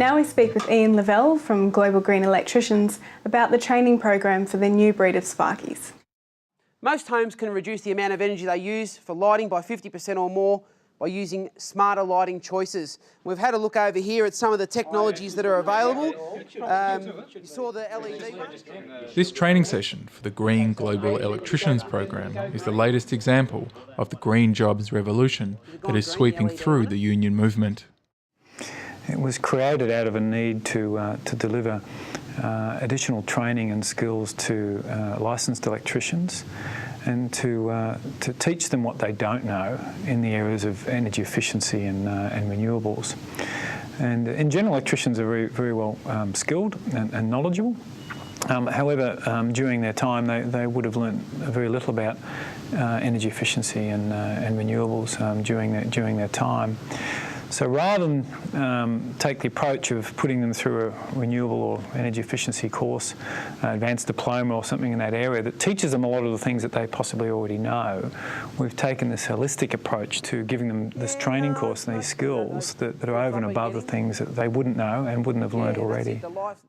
Now we speak with Ian Levell from Global Green Electricians about the training program for their new breed of sparkies. Most homes can reduce the amount of energy they use for lighting by 50% or more by using smarter lighting choices. We've had a look over here at some of the technologies that are available. You saw the LED one. This training session for the Green Global Electricians program is the latest example of the green jobs revolution that is sweeping through the union movement. It was created out of a need to deliver additional training and skills to licensed electricians and to teach them what they don't know in the areas of energy efficiency and renewables. And in general, electricians are very, very well skilled and knowledgeable. However, during their time, they would have learnt very little about energy efficiency and renewables during their time. So rather than take the approach of putting them through a renewable or energy efficiency course, advanced diploma or something in that area that teaches them a lot of the things that they possibly already know, we've taken this holistic approach to giving them this training course and these skills that are over and above the things that they wouldn't know and wouldn't have learned already.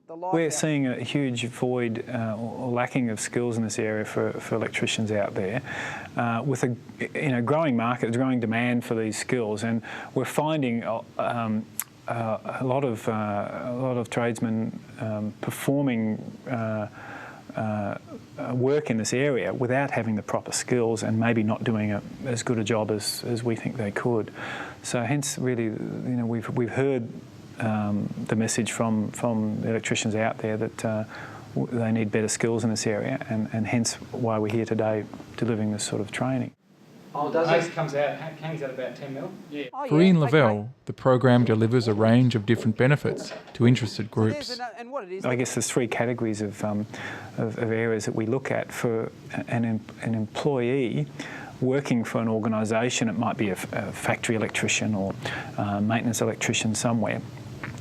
We're seeing a huge void or lacking of skills in this area for electricians out there, with a growing market, growing demand for these skills, and we're finding a lot of tradesmen performing work in this area without having the proper skills and maybe not doing as good a job as we think they could. So hence, really, we've heard the message from the electricians out there that they need better skills in this area, and hence why we're here today delivering this sort of training. Oh, does it? Hangs out about 10 mil. Yeah. For Ian Levell, the program delivers a range of different benefits to interested groups. I guess there's three categories of areas that we look at for an employee working for an organisation. It might be a factory electrician or maintenance electrician somewhere.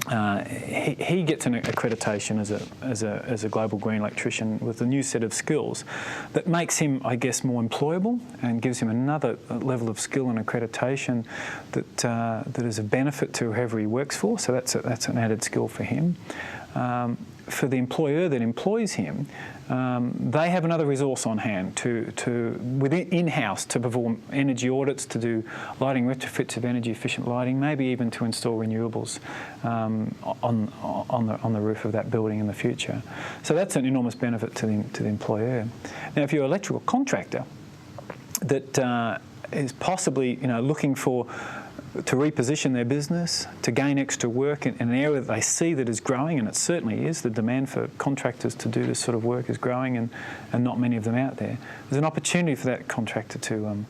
He gets an accreditation as a global green electrician with a new set of skills that makes him, I guess, more employable and gives him another level of skill and accreditation that is a benefit to whoever he works for. So that's an added skill for him. For the employer that employs him, they have another resource on hand in-house to perform energy audits, to do lighting retrofits of energy efficient lighting, maybe even to install renewables on the roof of that building in the future. So that's an enormous benefit to the employer. Now, if you're an electrical contractor that is possibly looking to reposition their business, to gain extra work in an area that they see that is growing, and it certainly is. The demand for contractors to do this sort of work is growing, and not many of them out there. There's an opportunity for that contractor to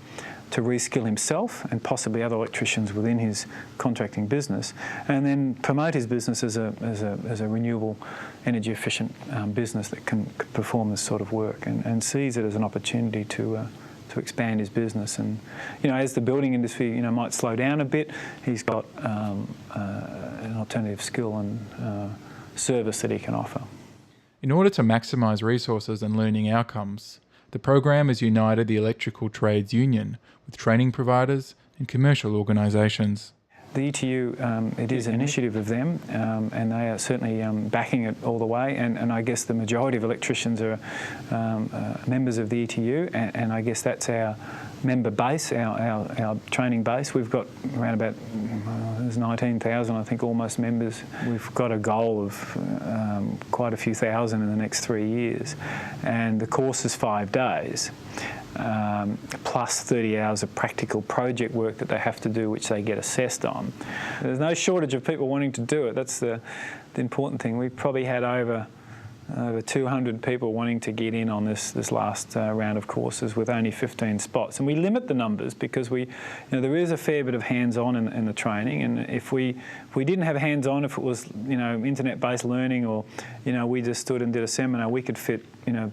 reskill himself and possibly other electricians within his contracting business, and then promote his business as a renewable, energy efficient business that can perform this sort of work, and sees it as an opportunity to expand his business. And as the building industry might slow down a bit, he's got an alternative skill and service that he can offer. In order to maximise resources and learning outcomes, the program has united the electrical trades union with training providers and commercial organisations. The ETU, it is an initiative of them, and they are certainly backing it all the way, and I guess the majority of electricians are members of the ETU, and I guess that's our member base, our training base. We've got around about there's 19,000, I think, almost members. We've got a goal of quite a few thousand in the next 3 years, and the course is 5 days. Plus 30 hours of practical project work that they have to do, which they get assessed on. There's no shortage of people wanting to do it. That's the important thing. We've probably had over 200 people wanting to get in on this last round of courses with only 15 spots. And we limit the numbers because there is a fair bit of hands-on in the training, and if we didn't have hands-on, if it was internet-based learning, or we just stood and did a seminar, we could fit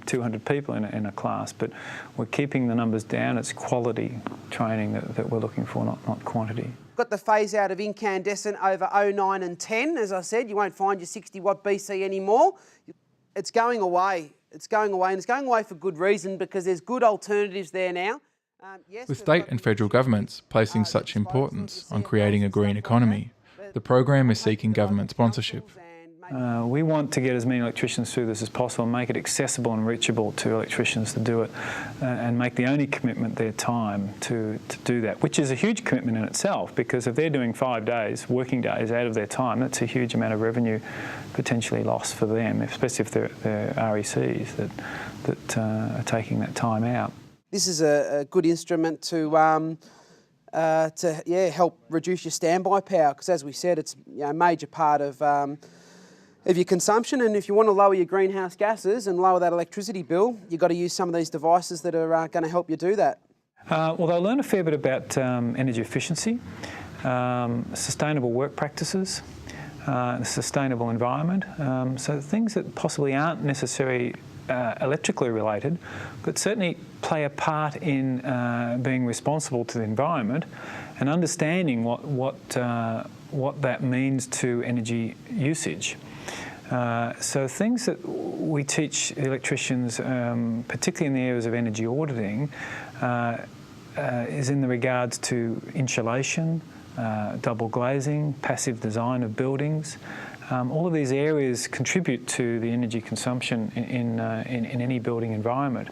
200 people in a class. But we're keeping the numbers down. It's quality training that we're looking for, not quantity. Got the phase out of incandescent over 09 and 10. As I said, you won't find your 60 watt BC anymore. It's going away. It's going away, and it's going away for good reason, because there's good alternatives there now. With state and federal governments placing such importance on creating a green economy, The program is seeking government sponsorship. We want to get as many electricians through this as possible and make it accessible and reachable to electricians to do it, and make the only commitment their time to do that, which is a huge commitment in itself, because if they're doing 5 days, working days out of their time, that's a huge amount of revenue potentially lost for them, especially if they're RECs that are taking that time out. This is a good instrument to help reduce your standby power, because as we said, it's a major part of your consumption, and if you want to lower your greenhouse gases and lower that electricity bill, you've got to use some of these devices that are going to help you do that. Well, they'll learn a fair bit about energy efficiency, sustainable work practices, a sustainable environment, so things that possibly aren't necessarily electrically related, but certainly play a part in being responsible to the environment and understanding what that means to energy usage. So things that we teach electricians, particularly in the areas of energy auditing, is in the regards to insulation, double glazing, passive design of buildings. All of these areas contribute to the energy consumption in any building environment.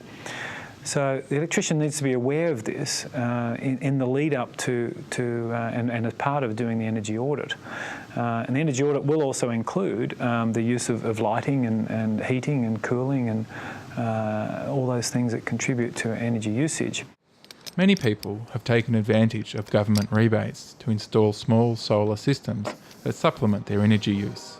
So the electrician needs to be aware of this in the lead up to and as part of doing the energy audit. And the energy audit will also include the use of lighting and heating and cooling and all those things that contribute to energy usage. Many people have taken advantage of government rebates to install small solar systems that supplement their energy use.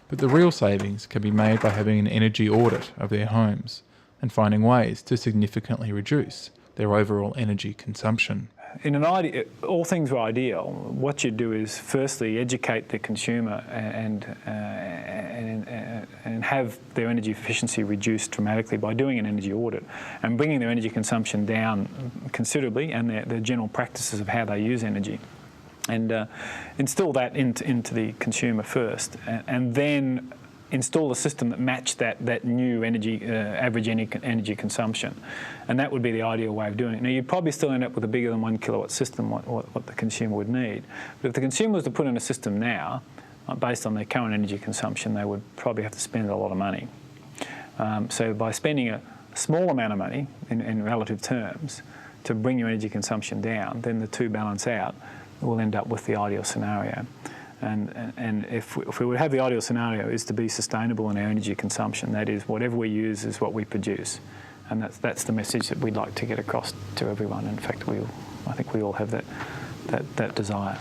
But the real savings can be made by having an energy audit of their homes and finding ways to significantly reduce their overall energy consumption. In an ideal, all things are ideal. What you do is firstly educate the consumer and have their energy efficiency reduced dramatically by doing an energy audit and bringing their energy consumption down considerably and their general practices of how they use energy. And instill that into the consumer first, and then install a system that matched that new energy average energy consumption, and that would be the ideal way of doing it. Now you'd probably still end up with a bigger than 1 kilowatt system, what the consumer would need. But if the consumer was to put in a system now, based on their current energy consumption, they would probably have to spend a lot of money. So by spending a small amount of money in relative terms to bring your energy consumption down, then the two balance out. We'll end up with the ideal scenario. And if we would have the ideal scenario is to be sustainable in our energy consumption, that is, whatever we use is what we produce. And that's the message that we'd like to get across to everyone. In fact, I think we all have that desire.